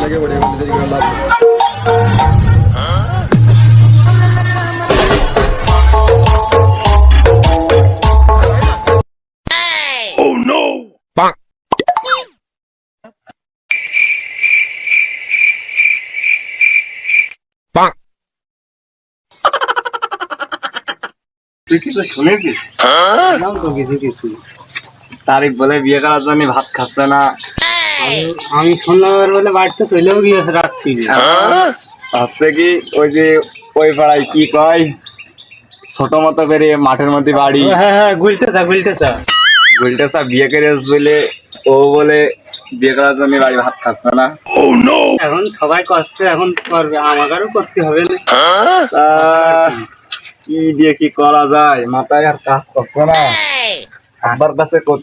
লেগে পড়ি এখন দেরি করে লাভ নেই। তুই কিছু শুনেছিস? তো কিছু কিছু তারিখ বলে বিয়ে করার জন্য ভাত খাচ্ছে না। আমি শুনলাম এবার বলে বাড়িতে চলেও গিয়েছে রাত্রি। হচ্ছে কি ওই যে ওই পাড়ায় কি কয় ছোট মতো করে মাঠের মধ্যে বাড়ি হ্যাঁ হ্যাঁ গুলতেছা গুলটেসা বিয়ে করে বলে ও বলে বিয়ে করার জন্য বাড়ি ভাত খাচ্ছে না। এখন সবাই করছে, এখন করবে, আমাদেরও করতে হবে না। তা কি দিয়ে কি করা যায়, মাথায় আর কাজ করছে না। আমার কাছে কত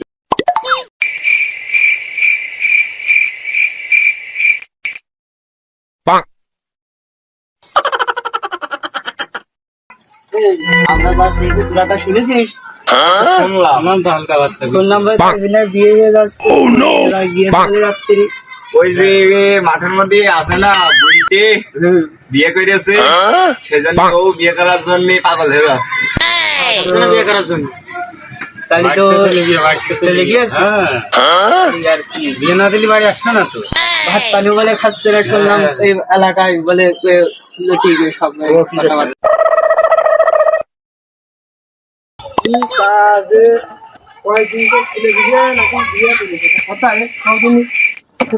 আমরা যা শুনছি পুরাটা শুনেছিস? শুনলাম। আমার তো হালকা বার্তা শুনলাম ভাই বিনা বিয়ে হয়ে যাচ্ছে। এরা গিয়ে চলে রাত্রি। ওই যে মাঠের মধ্যে আসে না বুঝতে বিয়ে করেছে, সেজন্য ও বিয়ে করার জন্য পাগল হয়ে আসছে। বিয়ে করার জন্য তাহলে তো চলে গিয়েছে। এই আর কি, বিয়ে না দিলে বাড়ি আসছে না তো। ভাত পানি বলে খাচ্ছে না শুনলাম এই এলাকায়, বলে ঠিক সব কথাবার্তা।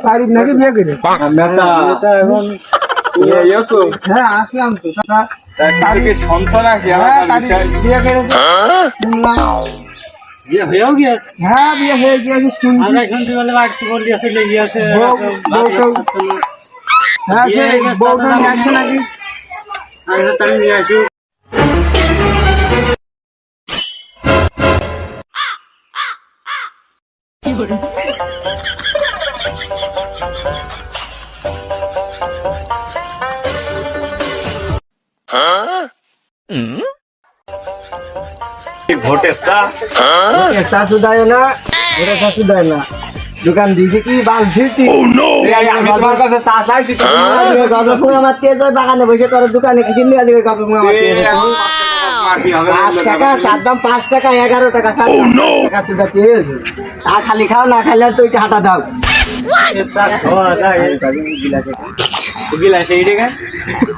তারিখ নাকি বিয়ে করে? হ্যাঁ আসলাম তো। তারিখে শুনছ নাকি আমার বিষয়? বিয়ে করেছে শুনলাম। বিয়ে হয়েও গিয়েছে। হ্যাঁ বিয়ে হয়ে গিয়েছে শুনছি। আমরা শুনছি বলে বাড়িতে বললি আছে লেগে আছে। হ্যাঁ সে বউটা নিয়ে আসছে নাকি? তাহলে নিয়ে আসি। ভোটের শাশু দেয় না, ওটা শাশু দেয় না। দোকান দিয়েছে কি বাল ঝিরতি। আমি তোমার কাছে চা চাইছি, গল্প ফুঙা মারতে যায় বাগানে বসে করে, দোকানে কিছু নিয়ে আসবে গল্প ফুঙা মারতে। 5 টাকা চার দাম, 5 টাকা 11 টাকা চার দাম, 5 টাকা সুদা পেয়েছে। চা খালি খাও, না খাইলে তো ওইটা হাঁটা দাও।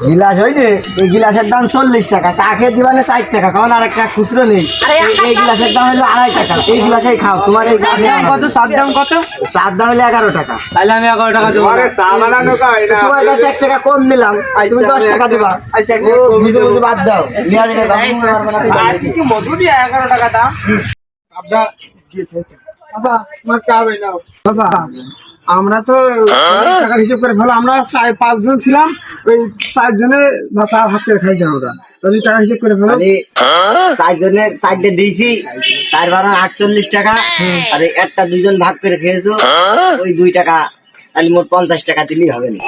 গিলাস ওই যে এই গিলাসের দাম 40 টাকা, চা খেয়ে দিবা না 4 টাকা, কারণ আর একটা খুচরো নেই। এই গিলাসের দাম হলো 2.5 টাকা, এই গিলাসেই খাও। তোমার এই কত চার দাম কত? চার দাম হলো 11 টাকা। তাহলে আমি 11 টাকা দেবো। চা বানানো কয় না। তোমার কাছে 1 টাকা কম দিলাম, তুমি 10 টাকা দিবা। ও বুঝে বুঝে বাদ দাও। নিয়ে আসবে মধু দিয়ে 11 টাকা দাম। আমরা তো টাকার হিসেব করে ভালো, আমরা 5 জন ছিলাম, ওই 4 জনে চা ভাত করে খাইছি আমরা। ওই টাকা হিসেব করে ভালো, 4 জনের 4টে দিয়েছি, 4 বার 48 টাকা। আর একটা 2 জন ভাগ করে খেয়েছো, ওই 2 টাকা, তাহলে মোট 50 টাকা দিলেই হবে না।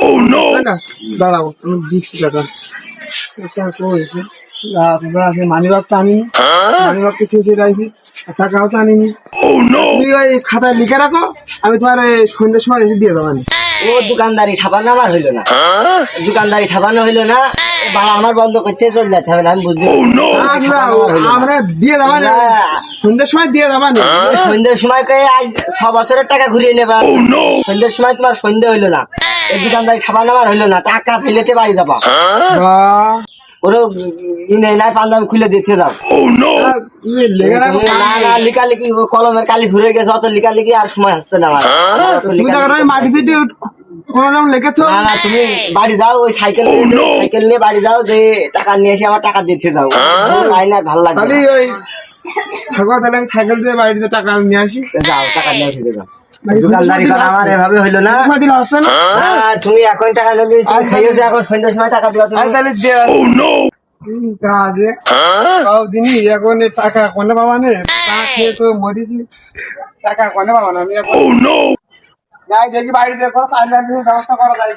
দাঁড়াও আমি দিচ্ছি টাকা। মানি বাগ তো আনিনি, মানি বাগ তো খেয়েছি রাইছি, টাকাও তো আনিনি। তুমি ওই খাতায় লিখে রাখো, আমি তোমার সন্ধ্যের সময় এসে দিয়ে দেবো। ও দোকানদারি ঠাপানো আমার হইলো না, দোকানদারি ঠাপানো হইলো না, ভাড়া আমার বন্ধ করতে চলে যেতে হবে না, আমি বুঝতে আমরা দিয়ে দেবো, সন্ধ্যের সময় দিয়ে দেবো। সন্ধ্যের সময় করে আজ 6 বছরের টাকা ঘুরিয়ে নেবা। সন্ধ্যের সময় তোমার সন্ধ্যে হইলো না, এই দোকানদারি ঠাপানো আমার হইলো না, টাকা ফেলেতে বাড়ি যাবা। ওরও নেই নাই, পাঞ্জাবি খুলে দিতে দাও। না না লিখালিখি, কলমের কালি ঘুরে গেছে, অত লিখালিখি আর সময় আসছে না আমার। মাটি না না তুমি বাড়ি যাও, ওই সাইকেল নিয়ে বাড়ি যাও, যে টাকা নিয়ে এসে আমার টাকা দিতে যাও। তাই না ভালো লাগবে না। তাহলে সাইকেল দিয়ে বাড়িতে টাকা নিয়ে আসি। যাও টাকা নিয়ে এসে যাও। দোকানদারি করা আমার এভাবে হইলো না। না না তুমি এখন টাকা নিয়ে খাইয়েছো, এখন সন্ধ্যার সময় টাকা দিবা তুমি। দিনই এখন টাকা কোনে পাবা নে, খেয়ে তো মরিছি, টাকা কোনে পাবা না। আমি এখন দেখি বাড়ি দেখো ব্যবস্থা করা যায়।